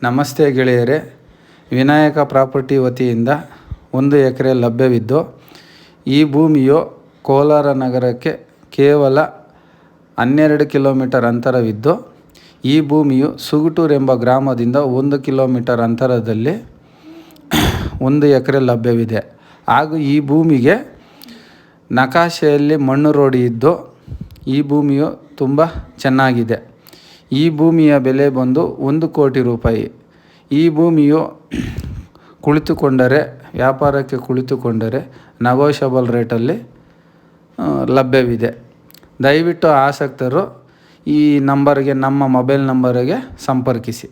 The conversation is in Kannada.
ನಮಸ್ತೆ ಗೆಳೆಯರೇ, ವಿನಾಯಕ ಪ್ರಾಪರ್ಟಿ ವತಿಯಿಂದ 1 ಎಕರೆ ಲಭ್ಯವಿದ್ದು, ಈ ಭೂಮಿಯು ಕೋಲಾರ ನಗರಕ್ಕೆ ಕೇವಲ 12 ಕಿಲೋಮೀಟರ್ ಅಂತರವಿದ್ದು, ಈ ಭೂಮಿಯು ಸುಗುಟೂರು ಎಂಬ ಗ್ರಾಮದಿಂದ 1 ಕಿಲೋಮೀಟರ್ ಅಂತರದಲ್ಲಿ 1 ಎಕರೆ ಲಭ್ಯವಿದೆ. ಹಾಗೂ ಈ ಭೂಮಿಗೆ ನಕಾಶೆಯಲ್ಲಿ ಮಣ್ಣು ರೋಡ್ ಇದ್ದು, ಈ ಭೂಮಿಯು ತುಂಬ ಚೆನ್ನಾಗಿದೆ. ಈ ಭೂಮಿಯ ಬೆಲೆ ಬಂದು 1 ಕೋಟಿ ರೂಪಾಯಿ. ಈ ಭೂಮಿಯು ವ್ಯಾಪಾರಕ್ಕೆ ಕುಳಿತುಕೊಂಡರೆ ನೆಗೋಷಿಯಬಲ್ ರೇಟಲ್ಲಿ ಲಭ್ಯವಿದೆ. ದಯವಿಟ್ಟು ಆಸಕ್ತರು ಈ ನಂಬರ್ಗೆ, ನಮ್ಮ ಮೊಬೈಲ್ ನಂಬರಿಗೆ ಸಂಪರ್ಕಿಸಿ.